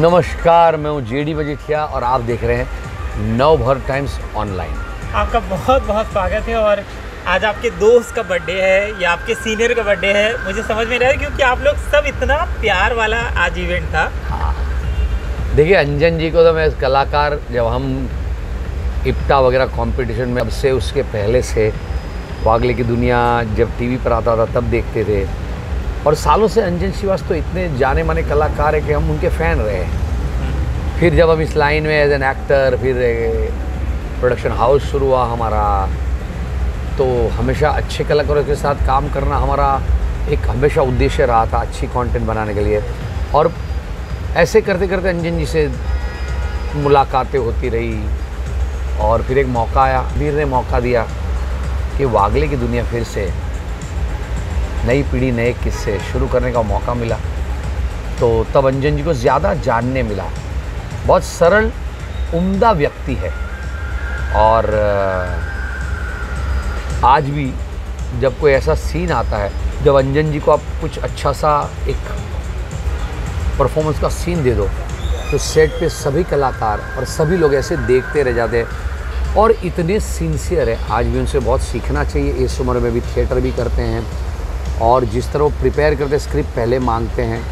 नमस्कार, मैं हूँ जेडी मजीठिया और आप देख रहे हैं नवभारत टाइम्स ऑनलाइन। आपका बहुत बहुत स्वागत है। और आज आपके दोस्त का बर्थडे है या आपके सीनियर का बर्थडे है, मुझे समझ में नहीं आ रहा क्योंकि आप लोग सब इतना प्यार वाला आज इवेंट था। हाँ, देखिए अंजन जी को तो मैं कलाकार, जब हम इप्टा वगैरह कंपटीशन में, अब से उसके पहले से वागले की दुनिया जब टीवी पर आता था तब देखते थे। और सालों से अंजन श्रीवास्तव इतने जाने माने कलाकार है कि हम उनके फ़ैन रहे। फिर जब हम इस लाइन में एज एन एक्टर, फिर प्रोडक्शन हाउस शुरू हुआ हमारा, तो हमेशा अच्छे कलाकारों के साथ काम करना हमारा एक हमेशा उद्देश्य रहा था, अच्छी कंटेंट बनाने के लिए। और ऐसे करते करते अंजन जी से मुलाकातें होती रही और फिर एक मौका आया, वीर ने मौका दिया कि वागले की दुनिया फिर से नई पीढ़ी नए किस्से शुरू करने का मौका मिला। तो तब अंजन जी को ज़्यादा जानने मिला। बहुत सरल उम्दा व्यक्ति है और आज भी जब कोई ऐसा सीन आता है, जब अंजन जी को आप कुछ अच्छा सा एक परफॉर्मेंस का सीन दे दो तो सेट पे सभी कलाकार और सभी लोग ऐसे देखते रह जाते हैं और इतने सिंसियर है। आज भी उनसे बहुत सीखना चाहिए। इस उम्र में भी थिएटर भी करते हैं और जिस तरह वो प्रिपेयर करते, स्क्रिप्ट पहले मांगते हैं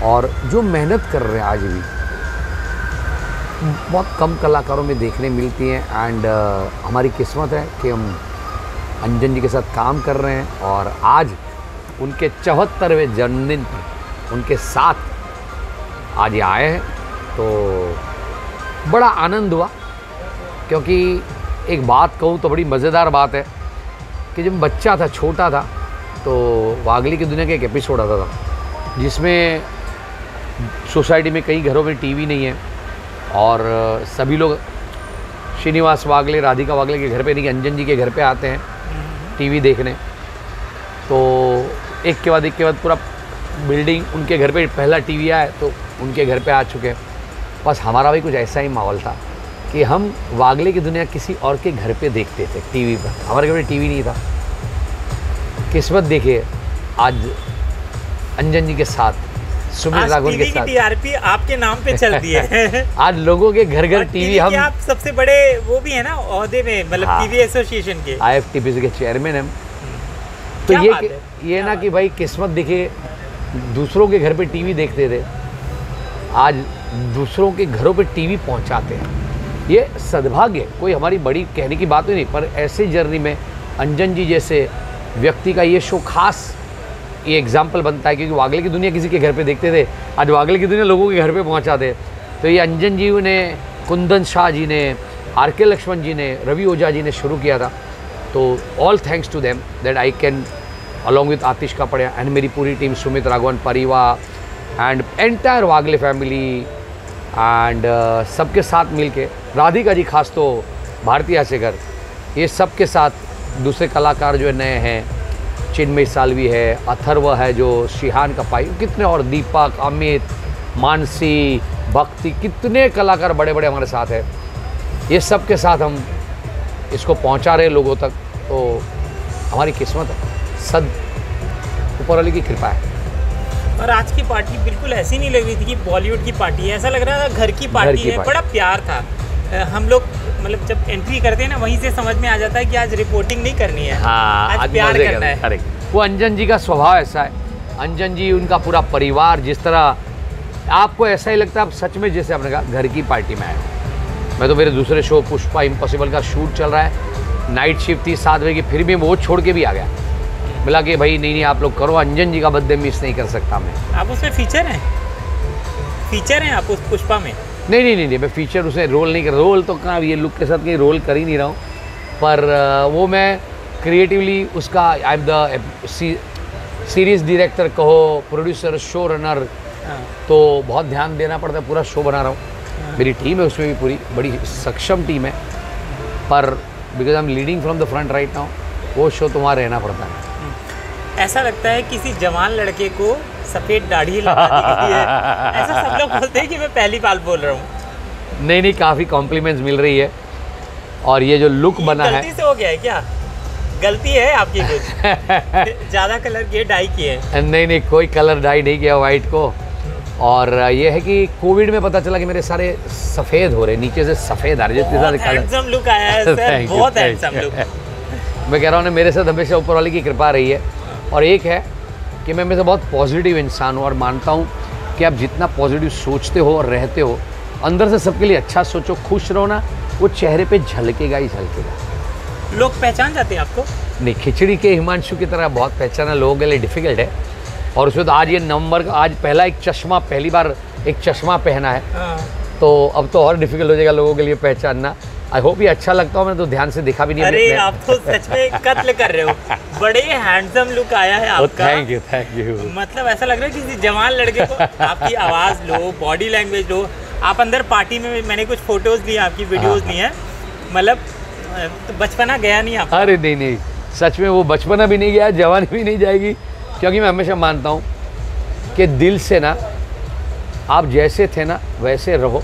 और जो मेहनत कर रहे हैं आज भी बहुत कम कलाकारों में देखने मिलती हैं। एंड हमारी किस्मत है कि हम अंजन जी के साथ काम कर रहे हैं और आज उनके 74वें जन्मदिन पर उनके साथ आज ये आए हैं। तो बड़ा आनंद हुआ क्योंकि एक बात कहूँ तो बड़ी मज़ेदार बात है कि जब बच्चा था, छोटा था, तो वागले की दुनिया का एक एपिसोड आता था जिसमें सोसाइटी में कई घरों में टीवी नहीं है और सभी लोग श्रीनिवास वागले, राधिका वागले के घर पे नहीं, अंजन जी के घर पे आते हैं टीवी देखने। तो एक के बाद पूरा बिल्डिंग उनके घर पे पहला टीवी आया तो उनके घर पे आ चुके हैं। बस हमारा भी कुछ ऐसा ही माहौल था कि हम वागले की दुनिया किसी और के घर पे देखते थे टीवी पर। हमारे घर में टीवी नहीं था। किस्मत देखिए, आज अंजन जी के साथ, सुमित राघवन के साथ टीआरपी आपके नाम पे चल दी है। आज लोगों के घर घर टीवी। हम आप सबसे बड़े वो भी है ना ओहदे में, मतलब हाँ, टीवी एसोसिएशन के IFTPC के चेयरमैन हम। तो ये ना कि भाई किस्मत देखिए, दूसरों के घर पे टीवी देखते थे, आज दूसरों के घरों पे टीवी पहुंचाते हैं। ये सद्भाग्य, कोई हमारी बड़ी कहने की बात ही नहीं, पर ऐसे जर्नी में अंजन जी जैसे व्यक्ति का ये शो खास ये एग्जाम्पल बनता है। क्योंकि वागले की दुनिया किसी के घर पे देखते थे, आज वागले की दुनिया लोगों के घर पे पहुंचाते। तो ये अंजन जी ने, कुंदन शाह जी ने, RK लक्ष्मण जी ने, रवि ओझा जी ने शुरू किया था। तो all thanks to them that I can along with Atish Kapadia and मेरी पूरी टीम, सुमित राघवन परिवार and entire Wagle family and सबके साथ मिलके, राधिका जी खास तो, भारती आसेकर, ये सब के साथ दूसरे कलाकार जो नए हैं, चिन्मय सालवी है, अथर्व है जो शिहान कपाई, कितने और दीपक, अमित, मानसी, भक्ति, कितने कलाकार बड़े बड़े हमारे साथ हैं। ये सब के साथ हम इसको पहुंचा रहे लोगों तक। तो हमारी किस्मत है, सद ऊपर वाले की कृपा है। और आज की पार्टी बिल्कुल ऐसी नहीं लग रही थी कि बॉलीवुड की पार्टी है, ऐसा लग रहा था घर की पार्टी है। बड़ा प्यार था। हम लोग मतलब जब एंट्री करते हैं ना, वहीं से समझ में आ जाता है कि आज रिपोर्टिंग नहीं करनी है। हाँ, आज प्यार करना है। अरे वो अंजन जी का स्वभाव ऐसा है। अंजन जी, उनका पूरा परिवार, जिस तरह आपको ऐसा ही लगता है आप सच में जैसे आपने कहा घर की पार्टी में आए। मैं तो मेरे दूसरे शो पुष्पा इम्पॉसिबल का शूट चल रहा है, नाइट शिफ्ट थी 7 बजे की, फिर भी वो छोड़ के भी आ गया। बोला कि भाई नहीं आप लोग करो, अंजन जी का बर्थडे मिस नहीं कर सकता मैं। आप उसमें फीचर हैं आप उस पुष्पा में? नहीं, मैं फीचर उसमें रोल नहीं कर, रोल तो कहाँ, ये लुक के साथ कहीं रोल कर ही नहीं रहा हूँ। पर वो मैं क्रिएटिवली उसका, I am the series director कहो, प्रोड्यूसर, शो रनर, तो बहुत ध्यान देना पड़ता है। पूरा शो बना रहा हूँ, मेरी टीम है उसमें भी पूरी बड़ी सक्षम टीम है, पर because I am leading from the front right now, वो शो तो वहाँ रहना पड़ता है। ऐसा लगता है किसी जवान लड़के को सफ़ेद दाढ़ी लगा दी है, ऐसा सब लोग बोलते हैं कि मैं पहली बार बोल रहा हूँ। नहीं, काफ़ी कॉम्प्लीमेंट्स मिल रही है। और ये जो लुक बना है, गलती से हो गया है क्या? गलती है आपकी कुछ? ज़्यादा कलर किए, डाई किए? नहीं, कोई कलर डाई नहीं किया वाइट को। और ये है कि कोविड में पता चला कि मेरे सारे सफ़ेद हो रहे, नीचे से सफ़ेद आ रहे, जितने सारे हैंडसम लुक आया है सर, बहुत हैंडसम लुक। मैं कह रहा हूँ मेरे साथ हमेशा ऊपर वाले की कृपा रही है। और एक है कि मैं में से बहुत पॉजिटिव इंसान हूँ और मानता हूँ कि आप जितना पॉजिटिव सोचते हो और रहते हो, अंदर से सबके लिए अच्छा सोचो, खुश रहो ना, वो चेहरे पे झलकेगा ही झलकेगा। लोग पहचान जाते हैं आपको? नहीं, खिचड़ी के हिमांशु की तरह बहुत पहचाना लोगों के लिए डिफ़िकल्ट है। और उसमें तो आज ये नवंबर, आज पहला एक चश्मा, पहली बार एक चश्मा पहना है, तो अब तो और डिफ़िकल्ट हो जाएगा लोगों के लिए पहचानना। आई होप ये अच्छा लगता हो, मैं तो ध्यान से देखा भी नहीं। अरे आप तो सच में कत्ल कर रहे हो, बड़े हैंडसम लुक आया है आपका। Thank you. मतलब ऐसा लग रहा है किसी जवान लड़के को। आपकी आवाज़ लो, बॉडी लैंग्वेज लो, आप अंदर पार्टी में, मैंने कुछ फोटोज ली आपकी, वीडियोस ली हैं, मतलब तो बचपना गया नहीं आपका? अरे नहीं, सच में वो बचपना भी नहीं गया, जवानी भी नहीं जाएगी, क्योंकि मैं हमेशा मानता हूँ कि दिल से ना आप जैसे थे ना वैसे रहो।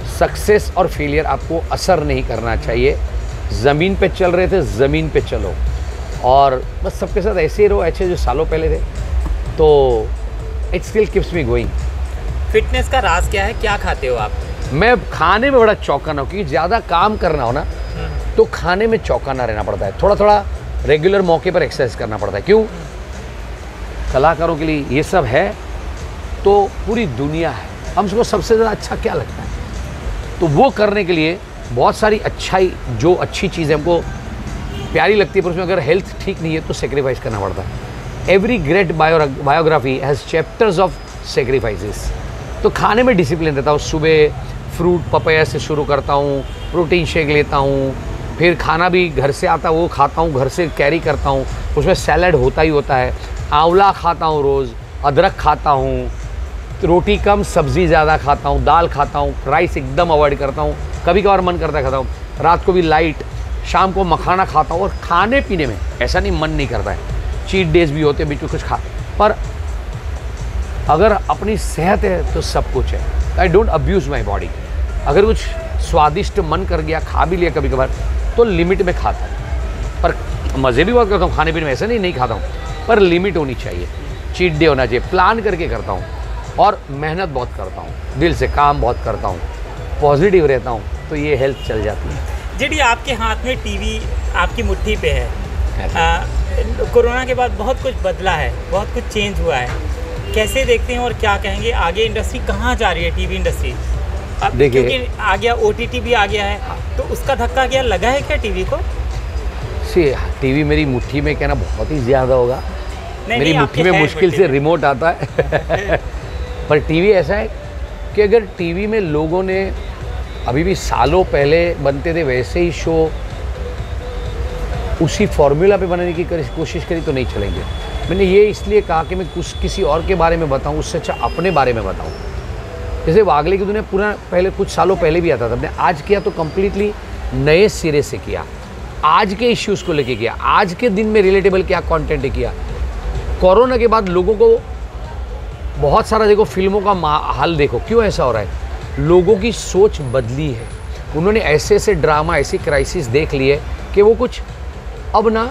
सक्सेस और फेलियर आपको असर नहीं करना चाहिए। ज़मीन पे चल रहे थे, ज़मीन पे चलो, और बस सबके साथ ऐसे ही रहो, ऐसे जो सालों पहले थे, तो it still keeps me going. Fitness का राज क्या है, क्या खाते हो आप? मैं खाने में बड़ा चौकन्ना हूँ, क्योंकि ज़्यादा काम करना हो ना तो खाने में चौकन्ना रहना पड़ता है। थोड़ा थोड़ा रेगुलर मौके पर एक्सरसाइज करना पड़ता है। क्यों? कलाकारों के लिए ये सब है तो पूरी दुनिया है, हमको सबसे ज़्यादा अच्छा क्या लगता है, तो वो करने के लिए बहुत सारी अच्छाई, जो अच्छी चीज़ें हमको प्यारी लगती है, पर उसमें अगर हेल्थ ठीक नहीं है तो सेक्रीफाइस करना पड़ता है। Every great biography has chapters of sacrifices. तो खाने में डिसिप्लिन रहता हूँ। सुबह फ्रूट पपाया से शुरू करता हूँ, प्रोटीन शेक लेता हूँ, फिर खाना भी घर से आता वो खाता हूँ, घर से कैरी करता हूँ, उसमें सैलड होता ही होता है। आंवला खाता हूँ रोज़, अदरक खाता हूँ, रोटी कम सब्ज़ी ज़्यादा खाता हूँ, दाल खाता हूँ, राइस एकदम अवॉइड करता हूँ, कभी कभार मन करता है खाता हूँ, रात को भी लाइट, शाम को मखाना खाता हूँ। और खाने पीने में ऐसा नहीं मन नहीं करता है, चीट डेज भी होते हैं, बीच में कुछ खा, पर अगर अपनी सेहत है तो सब कुछ है। I don't abuse my body. अगर कुछ स्वादिष्ट मन कर गया, खा भी लिया कभी कभार, तो लिमिट में खाता हूँ। पर मज़े भी बहुत करता हूँ खाने पीने में, ऐसा नहीं खाता हूँ, पर लिमिट होनी चाहिए, चीट डे होना चाहिए, प्लान करके करता हूँ। और मेहनत बहुत करता हूँ, दिल से काम बहुत करता हूँ, पॉजिटिव रहता हूँ, तो ये हेल्थ चल जाती है। जेडी आपके हाथ में टीवी आपकी मुट्ठी पे है। कोरोना के बाद बहुत कुछ बदला है, बहुत कुछ चेंज हुआ है, कैसे देखते हैं और क्या कहेंगे आगे इंडस्ट्री कहाँ जा रही है, टीवी इंडस्ट्री? अब देखिए, क्योंकि आ गया OTT भी आ गया है, तो उसका धक्का क्या लगा है क्या टीवी को? टीवी मेरी मुट्ठी में कहना बहुत ही ज़्यादा होगा। मेरी मुट्ठी में मुश्किल से रिमोट आता है पर टीवी ऐसा है कि अगर टीवी में लोगों ने अभी भी सालों पहले बनते थे वैसे ही शो उसी फॉर्मूला पे बनाने की कोशिश करी तो नहीं चलेंगे। मैंने ये इसलिए कहा कि मैं किसी और के बारे में बताऊं, उससे अच्छा अपने बारे में बताऊं। जैसे वागले की दुनिया पूरा पहले कुछ सालों पहले भी आता था, हमने आज किया तो कम्प्लीटली नए सिरे से किया, आज के इश्यूज़ को लेके किया, आज के दिन में रिलेटेबल क्या कंटेंट किया। कोरोना के बाद लोगों को बहुत सारा देखो, फिल्मों का हाल देखो, क्यों ऐसा हो रहा है, लोगों की सोच बदली है। उन्होंने ऐसे ऐसे ड्रामा, ऐसी क्राइसिस देख लिए कि वो कुछ अब ना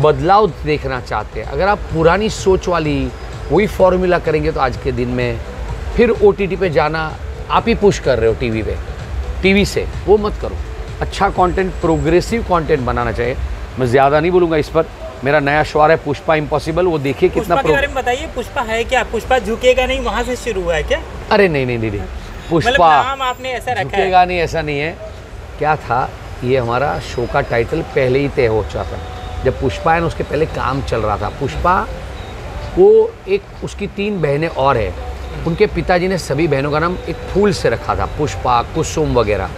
बदलाव देखना चाहते हैं। अगर आप पुरानी सोच वाली वही फॉर्मूला करेंगे तो आज के दिन में फिर OTT पे जाना आप ही पुश कर रहे हो टीवी से, वो मत करो। अच्छा कंटेंट, प्रोग्रेसिव कंटेंट बनाना चाहिए। मैं ज़्यादा नहीं बोलूँगा इस पर। मेरा नया शो आ रहा है पुष्पा इम्पॉसिबल, वो देखिए कितना। पुष्पा के बारे में बताइए, पुष्पा है क्या? पुष्पा झुकेगा नहीं वहाँ से शुरू हुआ है क्या? अरे नहीं, पुष्पा नाम आपने ऐसा रखा झुकेगा है? नहीं, ऐसा नहीं है। क्या था, ये हमारा शो का टाइटल पहले ही तय हो चुका था। जब पुष्पा है ना, उसके पहले काम चल रहा था। पुष्पा वो एक, उसकी 3 बहनें और है, उनके पिताजी ने सभी बहनों का नाम एक फूल से रखा था, पुष्पा, कुसुम वगैरह,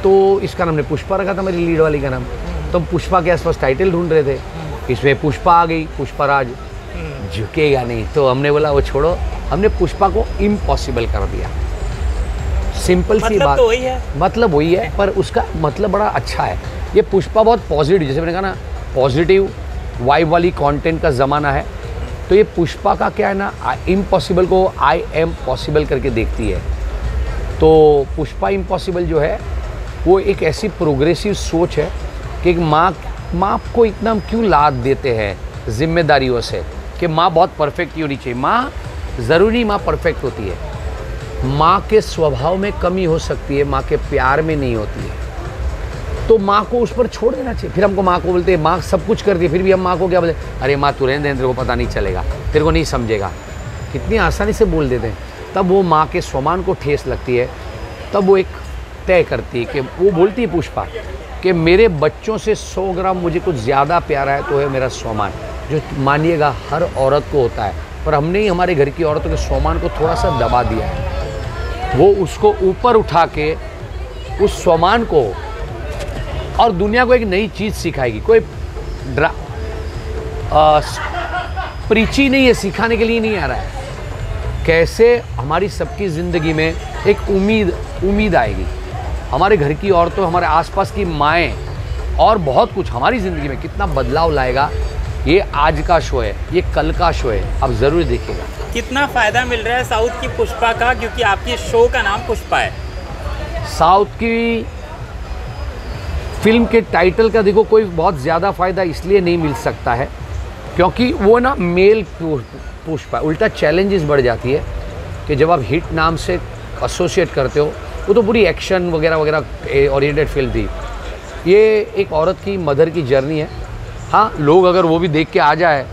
तो इसका नाम ने पुष्पा रखा था, मेरी लीड वाली का नाम। तो हम पुष्पा के आसपास टाइटल ढूंढ रहे थे, इसमें पुष्पा आ गई, पुष्पराज, झुकेगा नहीं। तो हमने बोला वो छोड़ो, हमने पुष्पा को इम्पॉसिबल कर दिया। सिंपल सी बात, तो वही है, मतलब वही है, पर उसका मतलब बड़ा अच्छा है। ये पुष्पा बहुत पॉजिटिव, जैसे मैंने कहा ना, पॉजिटिव वाइब वाली कंटेंट का ज़माना है। तो ये पुष्पा का क्या है ना, इम्पॉसिबल को आई एम पॉसिबल करके देखती है। तो पुष्पा इम्पॉसिबल जो है वो एक ऐसी प्रोग्रेसिव सोच है कि एक माँ को इतना हम क्यों लाद देते हैं जिम्मेदारियों से, कि माँ बहुत परफेक्ट ही होनी चाहिए। माँ ज़रूरी माँ परफेक्ट होती है, माँ के स्वभाव में कमी हो सकती है, माँ के प्यार में नहीं होती है। तो माँ को उस पर छोड़ देना चाहिए। फिर हमको माँ को बोलते हैं, माँ सब कुछ करती है, फिर भी हम माँ को क्या बोलते हैं, अरे माँ तू रहने दे, तेरे को पता नहीं चलेगा, तेरे को नहीं समझेगा, कितनी आसानी से बोल देते हैं। तब वो माँ के स्वमान को ठेस लगती है। तब वो एक तय करती है कि वो बोलती है पुष्पा कि मेरे बच्चों से 100 ग्राम मुझे कुछ ज़्यादा प्यारा है तो है मेरा स्वमान, जो मानिएगा हर औरत को होता है, पर हमने ही हमारे घर की औरतों के स्वमान को थोड़ा सा दबा दिया है। वो उसको ऊपर उठा के उस स्वमान को और दुनिया को एक नई चीज़ सिखाएगी। कोई प्रीची नहीं है, सिखाने के लिए नहीं आ रहा है। कैसे हमारी सबकी ज़िंदगी में एक उम्मीद आएगी, हमारे घर की औरतों, हमारे आसपास की माएँ और बहुत कुछ हमारी ज़िंदगी में कितना बदलाव लाएगा। ये आज का शो है, ये कल का शो है, आप ज़रूर देखिएगा। कितना फ़ायदा मिल रहा है साउथ की पुष्पा का, क्योंकि आपके शो का नाम पुष्पा है। साउथ की फिल्म के टाइटल का देखो कोई बहुत ज़्यादा फ़ायदा इसलिए नहीं मिल सकता है क्योंकि वो ना मेल पुष्पा, उल्टा चैलेंजेस बढ़ जाती है कि जब आप हिट नाम से एसोसिएट करते हो, वो तो पूरी एक्शन वगैरह वगैरह ओरिएंटेड फिल्म थी। ये एक औरत की मदर की जर्नी है। हाँ, लोग अगर वो भी देख के आ जाए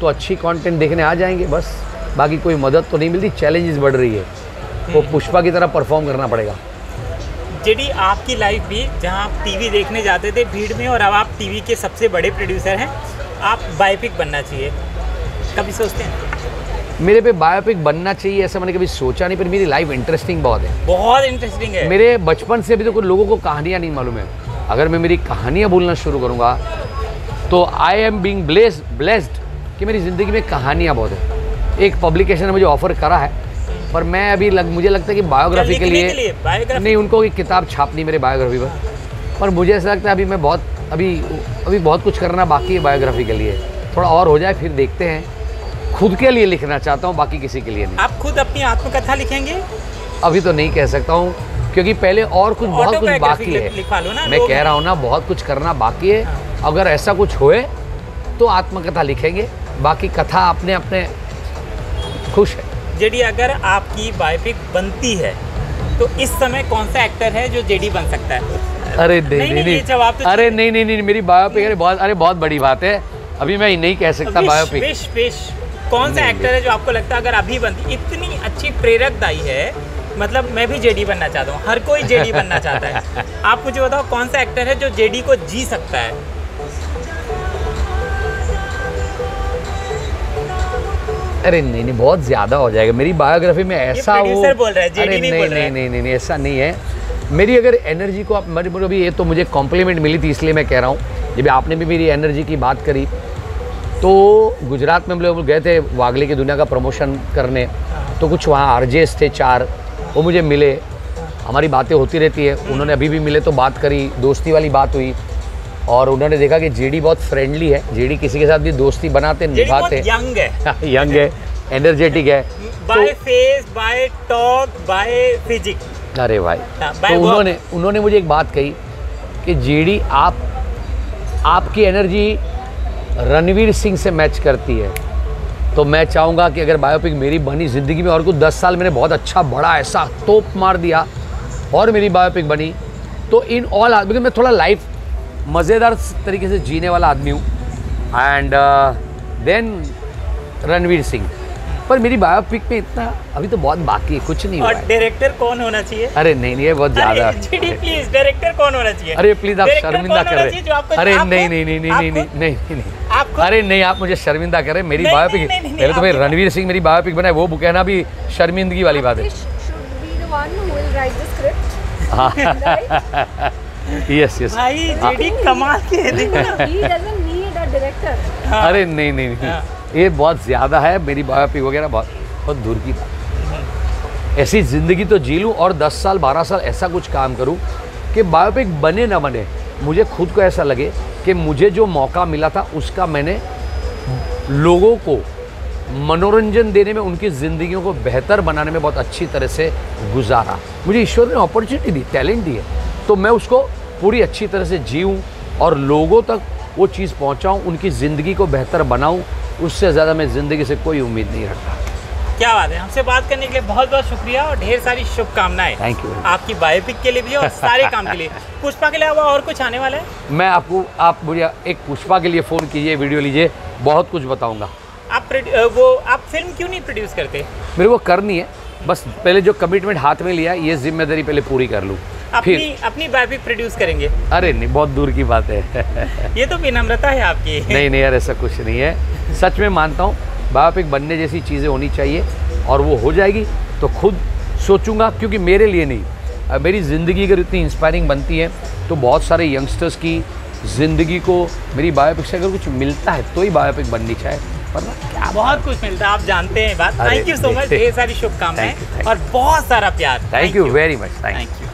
तो अच्छी कंटेंट देखने आ जाएंगे, बस बाकी कोई मदद तो नहीं मिलती। चैलेंजेस बढ़ रही है, वो पुष्पा की तरह परफॉर्म करना पड़ेगा। जेडी, आपकी लाइफ भी जहाँ आप टीवी देखने जाते थे भीड़ में, और अब आप टीवी के सबसे बड़े प्रोड्यूसर हैं, आप बायोपिक बनना चाहिए, कभी सोचते हैं? मेरे पे बायोपिक बनना चाहिए ऐसा मैंने कभी सोचा नहीं, पर मेरी लाइफ इंटरेस्टिंग बहुत है, बहुत इंटरेस्टिंग है। मेरे बचपन से अभी तो कुछ लोगों को कहानियाँ नहीं मालूम है। अगर मैं मेरी कहानियाँ बोलना शुरू करूँगा तो आई एम बीइंग ब्लेस्ड कि मेरी ज़िंदगी में कहानियाँ बहुत है। एक पब्लिकेशन ने मुझे ऑफ़र करा है, पर मैं अभी मुझे लगता है कि बायोग्राफी के लिए नहीं, उनको एक किताब छापनी मेरे बायोग्राफी पर मुझे ऐसा लगता है अभी मैं अभी बहुत कुछ करना बाकी है बायोग्राफी के लिए। थोड़ा और हो जाए फिर देखते हैं। खुद के लिए लिखना चाहता हूँ, बाकी किसी के लिए नहीं। आप खुद अपनी आत्मकथा लिखेंगे? अभी तो नहीं कह सकता हूँ क्योंकि पहले और कुछ बहुत कुछ बाकी है। मैं कह रहा हूँ ना, बहुत कुछ करना बाकी है। अगर ऐसा कुछ होए तो आत्मकथा लिखेंगे, बाकी कथा अपने अपने खुश है। जेडी, अगर आपकी बायोपिक बनती है तो इस समय कौन सा एक्टर है जो जेडी बन सकता है? अरे नहीं, जवाब तो अरे नहीं, मेरी बायोपिक बहुत बड़ी बात है, अभी मैं नहीं कह सकता बायोपिक। कौन सा एक्टर है जो आपको लगता है अगर अभी बनती, इतनी अच्छी प्रेरकदायी है, मतलब मैं भी जेडी बनना चाहता हूँ, हर कोई जेडी बनना चाहता है। आप मुझे बताओ कौन सा एक्टर है जो जेडी को जी सकता है? अरे नहीं, बहुत ज़्यादा हो जाएगा मेरी बायोग्राफी में ऐसा। वो बोल रहा है, जेडी नहीं बोल रहा है। नहीं, ऐसा नहीं है। मेरी अगर एनर्जी को आप अभी, ये तो मुझे कॉम्प्लीमेंट मिली थी इसलिए मैं कह रहा हूँ। जब आपने भी मेरी एनर्जी की बात करी तो गुजरात में हम लोग गए थे वागले की दुनिया का प्रमोशन करने, तो कुछ वहाँ आरजेस थे 4, वो मुझे मिले, हमारी बातें होती रहती है। उन्होंने अभी भी मिले तो बात करी, दोस्ती वाली बात हुई, और उन्होंने देखा कि जेडी बहुत फ्रेंडली है, जेडी किसी के साथ भी दोस्ती बनाते निभाते, यंग है यंग है, एनर्जेटिक है, by face, by talk, by physique. अरे भाई, तो उन्होंने मुझे एक बात कही कि जेडी आपकी एनर्जी रणवीर सिंह से मैच करती है। तो मैं चाहूँगा कि अगर बायोपिक मेरी बनी ज़िंदगी में और कुछ 10 साल मैंने बहुत अच्छा बड़ा ऐसा तोप मार दिया और मेरी बायोपिक बनी, तो इन ऑल, बिकॉज मैं थोड़ा लाइफ मज़ेदार तरीके से जीने वाला आदमी हूँ, एंड देन रणवीर सिंह। पर मेरी बायोपिक में इतना अभी तो बहुत बाकी है, कुछ नहीं हुआ है। और डायरेक्टर कौन होना चाहिए? अरे नहीं, ये बहुत ज़्यादा। प्लीज, डायरेक्टर कौन होना चाहिए? अरे प्लीज, आप शर्मिंदा कर रहे हैं। अरे नहीं, अरे नहीं, आप मुझे शर्मिंदा कर रहे हैं। मेरी बायोपिक पहले तो मैं रणवीर सिंह मेरी बायोपिक बनाए, वो कहना भी शर्मिंदगी वाली बात है। यस भाई, जेडी कमाल के, देखो ना, he doesn't need a director. अरे नहीं, ये बहुत ज़्यादा है। मेरी बायोपिक वगैरह बहुत दूर की बात। ऐसी ज़िंदगी तो जी लूँ और 10 साल 12 साल ऐसा कुछ काम करूँ कि बायोपिक बने ना बने, मुझे खुद को ऐसा लगे कि मुझे जो मौका मिला था उसका मैंने लोगों को मनोरंजन देने में, उनकी ज़िंदगियों को बेहतर बनाने में बहुत अच्छी तरह से गुजारा। मुझे ईश्वर ने अपॉर्चुनिटी दी, टैलेंट दी है, तो मैं उसको पूरी अच्छी तरह से जीऊँ और लोगों तक वो चीज़ पहुँचाऊँ, उनकी ज़िंदगी को बेहतर बनाऊँ। उससे ज़्यादा मैं ज़िंदगी से कोई उम्मीद नहीं रखता। क्या बात है, हमसे बात करने के लिए बहुत बहुत शुक्रिया और ढेर सारी शुभकामनाएं। Thank you. आपकी बायोपिक के लिए भी और सारे काम के लिए। पुष्पा के अलावा और कुछ आने वाला है? मैं आप मुझे एक पुष्पा के लिए फ़ोन कीजिए, वीडियो लीजिए, बहुत कुछ बताऊंगा। आप फिल्म क्यों नहीं प्रोड्यूस करते? मेरे को करनी है, बस पहले जो कमिटमेंट हाथ में लिया ये जिम्मेदारी पहले पूरी कर लूँ, फिर अपनी बायोपिक प्रोड्यूस करेंगे। अरे नहीं, बहुत दूर की बात है। ये तो विनम्रता है आपकी। नहीं यार, ऐसा कुछ नहीं है। सच में मानता हूँ बायोपिक बनने जैसी चीज़ें होनी चाहिए, और वो हो जाएगी तो खुद सोचूंगा, क्योंकि मेरे लिए नहीं, मेरी ज़िंदगी अगर इतनी इंस्पायरिंग बनती है तो बहुत सारे यंगस्टर्स की ज़िंदगी को मेरी बायोपिक से अगर कुछ मिलता है तो ही बायोपिक बननी चाहिए, वरना क्या। बहुत कुछ मिलता है, आप जानते हैं बात। थैंक यू सो मच, ढेर सारी शुभकामनाएं और बहुत सारा प्यार। Thank you very much. Thank you.